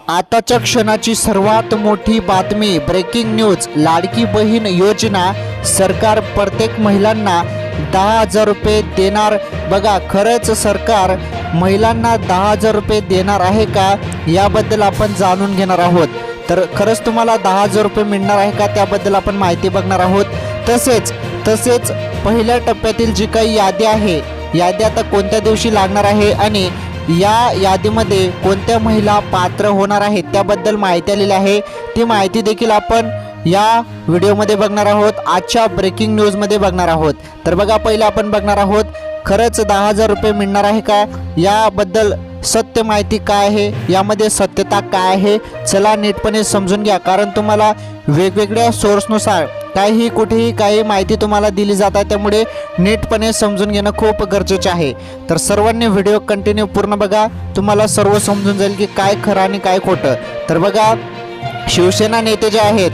आताच्या क्षणाची सर्वात मोठी बातमी, ब्रेकिंग न्यूज। लाडकी बहीण योजना, सरकार प्रत्येक महिलांना 10,000 रुपये देणार। बघा, खरंच सरकार महिलांना 10,000 रुपये देणार आहे का, याबद्दल आपण जाणून घेणार आहोत। तर खरंच तुम्हाला 10,000 रुपये मिळणार आहे का, त्याबद्दल आपण माहिती बघणार आहोत। तसेच पहिल्या टप्प्यातील जी काही यादी आहे, यादी आता कोणत्या दिवशी लागणार आहे आणि या यादीमध्ये कोणत्या महिला पात्र होणार आहेत त्याबद्दल माहिती आलेली आहे। ती माहिती देखील आपण या व्हिडिओमध्ये बघणार आहोत, आजच्या ब्रेकिंग न्यूजमध्ये बघणार आहोत। तर बघा, पहिले आपण बघणार आहोत खरंच 10,000 रुपये मिळणार आहे का, याबद्दल सत्य माहिती काय आहे, यामध्ये सत्यता काय आहे, चला नीटपणे समजून घ्या। कारण तुम्हाला वेगवेगळ्या सोर्सनुसार कुठेही काही माहिती तुम्हाला दिली जात आहे, त्यामुळे नीटपणे समजून घेणं खूप गरजेचे आहे। तर सर्वांनी व्हिडिओ कंटिन्यू पूर्ण बघा, तुम्हाला सर्व समजून जाईल की काय खरं आणि काय खोटं। तर बघा, शिवसेना नेते जे आहेत,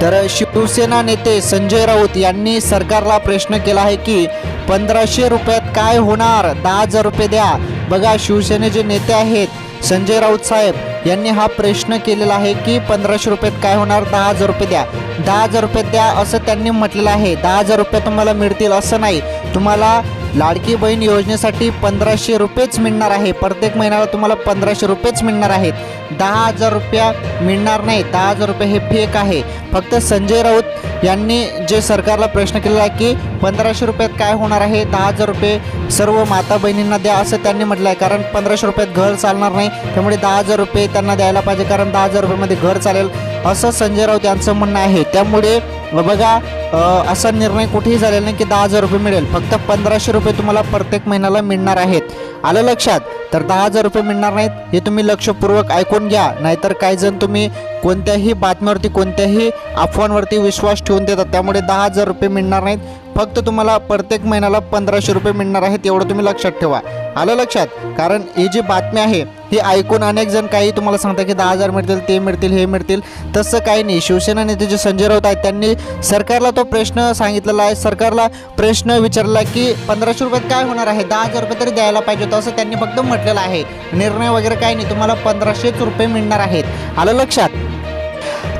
तर शिवसेना नेते संजय राऊत यांनी सरकारला प्रश्न केला आहे की 1,500 रुपयात काय होणार, 10,000 रुपये द्या। बघा, शिवसेनेचे नेते आहेत संजय राऊत साहेब यांनी हा प्रश्न केलेला आहे की 1,500 रुपयात काय होणार, 10,000 रुपये द्या, 10,000 रुपये द्या असं त्यांनी म्हटलेलं आहे। 10,000 रुपये तुम्हाला मिळतील असं नाही, तुम्हाला लाडकी बहीण योजनेसाठी 1,500 रुपयेच मिळणार आहे। प्रत्येक महिन्याला तुम्हाला 1,500 रुपयेच मिळणार आहेत, 10,000 रुपया मिळणार नाही। 10,000 रुपये हे फेक आहे। फक्त संजय राऊत यांनी जे सरकारला प्रश्न केलेला आहे की 1,500 रुपयात काय होणार आहे, 10,000 रुपये सर्व माता बहिणींना द्या असं त्यांनी म्हटलं आहे। कारण 1,500 रुपयात घर चालणार नाही, त्यामुळे 10,000 रुपये त्यांना द्यायला पाहिजे, कारण 10,000 रुपयामध्ये घर चालेल असं संजय राऊत यांचं म्हणणं आहे। त्यामुळे बघा, असा निर्णय कुठेही झालेला नाही की 10,000 रुपये मिळेल, फक्त 1,500 रुपये तुम्हाला प्रत्येक महिन्याला मिळणार आहेत। आलं लक्षात? तर 10,000 रुपये मिळणार नाहीत, हे तुम्ही लक्षपूर्वक ऐकून घ्या, नाहीतर काही जण तुम्ही कोणत्याही बातम्यावरती कोणत्याही अफवांवरती विश्वास ठेवून देतात। त्यामुळे 10,000 रुपये मिळणार नाहीत, फक्त तुम्हाला प्रत्येक महिन्याला 1,500 रुपये मिळणार आहेत, एवढं तुम्ही लक्षात ठेवा। आलं लक्षात? कारण ही जी बातमी आहे ही ऐकून अनेक जण काही तुम्हाला सांगतात की 10,000 मिळतील, ते मिळतील, हे मिळतील, तसं काही नाही। शिवसेना नेते जे संजय राऊत आहेत त्यांनी सरकारला तो प्रश्न सांगितलेला आहे, सरकारला प्रश्न विचारला की 1,500 रुपयात काय होणार आहे, 10,000 रुपये तरी द्यायला पाहिजे होतं असं त्यांनी फक्त म्हटलेलं आहे। निर्णय वगैरे काही नाही, तुम्हाला 1,500 रुपये मिळणार आहेत। आलं लक्षात?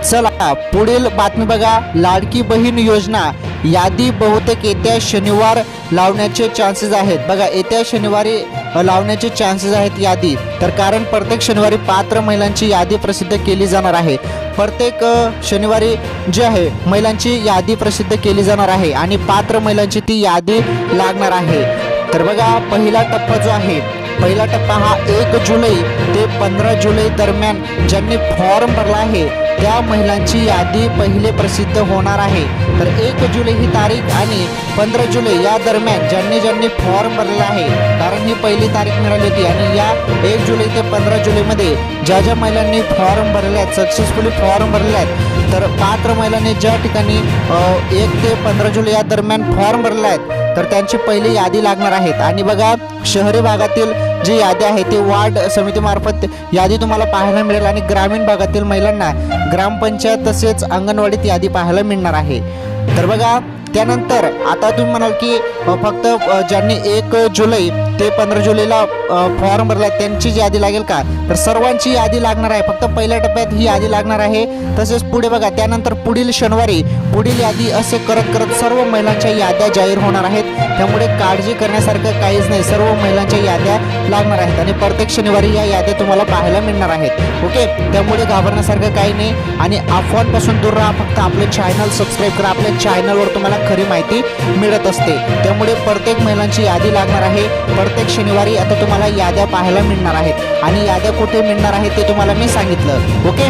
चला पुढील बातमी बघा, लाडकी बहीण योजना यादी बहुतेक येत्या शनिवार लावण्याचे चान्सेस आहेत। बघा, येत्या शनिवारी लावण्याचे चान्सेस आहेत यादी। तर कारण प्रत्येक शनिवारी पात्र महिलांची यादी प्रसिद्ध केली जाणार आहे। प्रत्येक शनिवारी जे आहे महिलांची यादी प्रसिद्ध केली जाणार आहे आणि पात्र महिलांची ती यादी लागणार आहे। तर बघा, पहिला टप्पा जो आहे, पहिला टप्पा हा 1 जुलै ते 15 जुलै दरम्यान ज्यांनी फॉर्म भरला आहे त्या महिलांची यादी पहिले प्रसिद्ध होणार आहे। तर 1 जुलै ही तारीख आणि 15 जुलै या दरम्यान ज्यांनी फॉर्म भरलेला आहे, कारण ही पहिली तारीख मिळाली होती आणि या 1 जुलै ते 15 जुलैमध्ये ज्या महिलांनी फॉर्म भरले आहेत, सक्सेसफुली फॉर्म भरले आहेत, तर पात्र महिलांनी ज्या ठिकाणी 1 ते 15 जुलै या दरम्यान फॉर्म भरले आहेत तर त्यांची पहिली यादी लागणार आहेत। आणि बघा, शहरी भागातील जी यादी आहे ती वार्ड समितीमार्फत यादी तुम्हाला पाहायला मिळेल आणि ग्रामीण भागातील महिलांना ग्रामपंचायत तसेच अंगणवाडीत यादी पाहायला मिळणार आहे। तर बघा, त्यानंतर आता तुम्ही म्हणाल की फक्त ज्यांनी 1 जुलै ते 15 जुलैला फॉर्म भरला त्यांची यादी लागेल का, तर सर्वांची यादी लागणार आहे, फक्त पहिल्या टप्प्यात ही यादी लागणार आहे। तसेच पुढे बघा, त्यानंतर पुढील शनिवारी पुढील यादी असे करत सर्व महिलांच्या याद्या जाहीर होणार आहेत। त्यामुळे काळजी करण्यासारखं काहीच नाही, सर्व महिलांच्या याद्या लागणार आहेत आणि प्रत्येक शनिवारी या याद्या तुम्हाला पाहायला मिळणार आहेत। ओके, त्यामुळे घाबरण्यासारखं काही नाही आणि अफवांपासून दूर राहा, फक्त आपले चॅनल सबस्क्राईब करा, आपल्या चॅनलवर तुम्हाला खरी माहिती मिळत असते। त्यामुळे प्रत्येक महिलांची यादी लागणार आहे, प्रत्येक शनिवारी आता तुम्हाला याद्या पाहायला मिळणार आहेत आणि याद्या कुठे मिळणार आहेत ते तुम्हाला मी सांगितलं। ओके।